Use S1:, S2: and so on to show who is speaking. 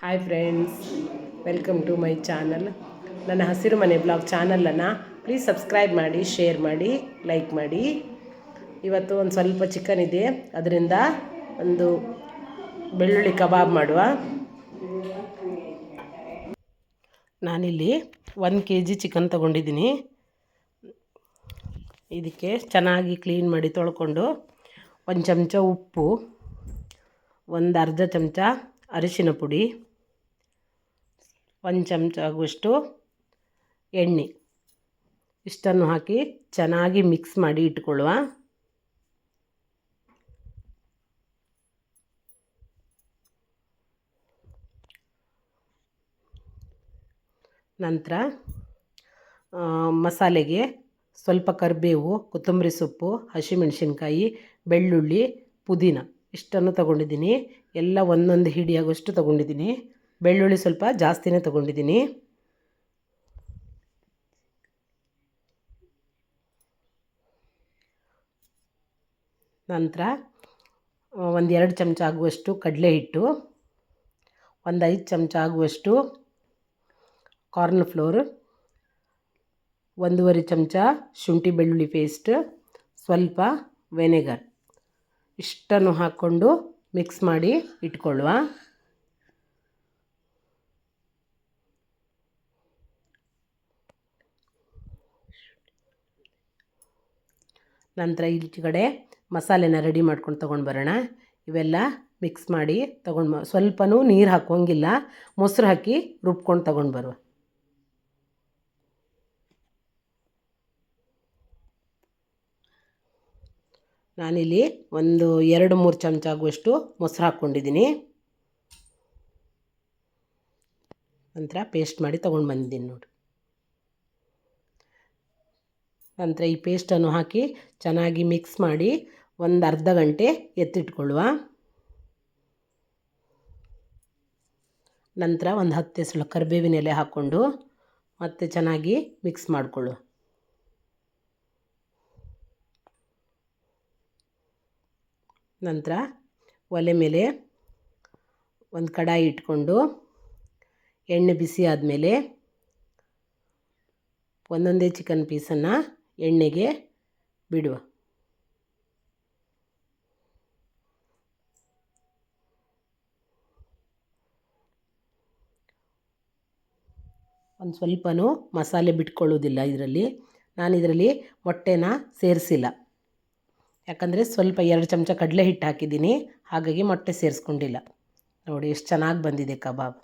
S1: Hi friends, welcome to my channel. ನನ್ನ ಹಸಿರು ಮನೆ ಬ್ಲಾಗ್ ಚಾನಲನ್ನು ಪ್ಲೀಸ್ ಸಬ್ಸ್ಕ್ರೈಬ್ ಮಾಡಿ, ಶೇರ್ ಮಾಡಿ, ಲೈಕ್ ಮಾಡಿ. ಇವತ್ತು ಒಂದು ಸ್ವಲ್ಪ ಚಿಕನ್ ಇದೆ, ಅದರಿಂದ ಒಂದು ಬೆಳ್ಳುಳ್ಳಿ ಕಬಾಬ್ ಮಾಡುವ. ನಾನಿಲ್ಲಿ 1 kg ಚಿಕನ್ ತೊಗೊಂಡಿದ್ದೀನಿ. ಇದಕ್ಕೆ ಚೆನ್ನಾಗಿ ಕ್ಲೀನ್ ಮಾಡಿ ತೊಳ್ಕೊಂಡು 1 ಚಮಚ ಉಪ್ಪು, ಒಂದು ಅರ್ಧ ಚಮಚ ಅರಿಶಿನ ಪುಡಿ, 1 ಚಮಚ ಆಗುವಷ್ಟು ಎಣ್ಣೆ, ಇಷ್ಟನ್ನು ಹಾಕಿ ಚೆನ್ನಾಗಿ ಮಿಕ್ಸ್ ಮಾಡಿ ಇಟ್ಕೊಳ್ಳುವ. ನಂತರ ಮಸಾಲೆಗೆ ಸ್ವಲ್ಪ ಕರಿಬೇವು, ಕೊತ್ತಂಬರಿ ಸೊಪ್ಪು, ಹಸಿಮೆಣಸಿನ್ಕಾಯಿ, ಬೆಳ್ಳುಳ್ಳಿ, ಪುದೀನ ಇಷ್ಟನ್ನು ತಗೊಂಡಿದ್ದೀನಿ. ಎಲ್ಲ ಒಂದೊಂದು ಹಿಡಿಯಾಗುವಷ್ಟು ತಗೊಂಡಿದ್ದೀನಿ. ಬೆಳ್ಳುಳ್ಳಿ ಸ್ವಲ್ಪ ಜಾಸ್ತಿನೇ ತಗೊಂಡಿದ್ದೀನಿ. ನಂತರ 1-2 ಚಮಚ ಆಗುವಷ್ಟು ಕಡಲೆ ಹಿಟ್ಟು, 5 ಚಮಚ ಆಗುವಷ್ಟು ಕಾರ್ನ್ ಫ್ಲೋರ್, 1.5 ಚಮಚ ಶುಂಠಿ ಬೆಳ್ಳುಳ್ಳಿ ಪೇಸ್ಟ್, ಸ್ವಲ್ಪ ವೆನೆಗರ್ ಇಷ್ಟನ್ನು ಹಾಕ್ಕೊಂಡು ಮಿಕ್ಸ್ ಮಾಡಿ ಇಟ್ಕೊಳ್ಳುವ. ನಂತರ ಈಚೆ ಕಡೆ ಮಸಾಲೆನ ರೆಡಿ ಮಾಡ್ಕೊಂಡು ತೊಗೊಂಡು ಬರೋಣ. ಇವೆಲ್ಲ ಮಿಕ್ಸ್ ಮಾಡಿ ಸ್ವಲ್ಪನೂ ನೀರು ಹಾಕೋಂಗಿಲ್ಲ, ಮೊಸರು ಹಾಕಿ ರುಬ್ಕೊಂಡು ತೊಗೊಂಡು ಬರುವ. ನಾನಿಲ್ಲಿ 2-3 ಚಮಚ ಆಗುವಷ್ಟು ಮೊಸರು ಹಾಕ್ಕೊಂಡಿದ್ದೀನಿ. ನಂತರ ಪೇಸ್ಟ್ ಮಾಡಿ ತೊಗೊಂಡು ಬಂದಿದ್ದೀನಿ ನೋಡಿ. ನಂತರ ಈ ಪೇಸ್ಟನ್ನು ಹಾಕಿ ಚೆನ್ನಾಗಿ ಮಿಕ್ಸ್ ಮಾಡಿ ಒಂದು ಅರ್ಧ ಗಂಟೆ ಎತ್ತಿಟ್ಕೊಳ್ಳುವ. ನಂತರ ಒಂದು 10 ಎಸಳು ಕರಿಬೇವಿನ ಎಲೆ ಹಾಕ್ಕೊಂಡು ಮತ್ತೆ ಚೆನ್ನಾಗಿ ಮಿಕ್ಸ್ ಮಾಡಿಕೊಳ್ಳುವ. ನಂತರ ಒಲೆ ಮೇಲೆ ಒಂದು ಕಡಾಯಿ ಇಟ್ಕೊಂಡು ಎಣ್ಣೆ ಬಿಸಿ ಆದಮೇಲೆ ಒಂದೊಂದೇ ಚಿಕನ್ ಪೀಸನ್ನು ಎಣ್ಣೆಗೆ ಬಿಡುವ. ಒಂದು ಸ್ವಲ್ಪನೂ ಮಸಾಲೆ ಬಿಟ್ಕೊಳ್ಳೋದಿಲ್ಲ ಇದರಲ್ಲಿ. ನಾನಿದರಲ್ಲಿ ಮೊಟ್ಟೆನ ಸೇರಿಸಿಲ್ಲ, ಯಾಕಂದರೆ ಸ್ವಲ್ಪ 2 ಚಮಚ ಕಡಲೆ ಹಿಟ್ಟು ಹಾಕಿದ್ದೀನಿ, ಹಾಗಾಗಿ ಮೊಟ್ಟೆ ಸೇರಿಸ್ಕೊಂಡಿಲ್ಲ. ನೋಡಿ ಎಷ್ಟು ಚೆನ್ನಾಗಿ ಬಂದಿದೆ ಕಬಾಬ್.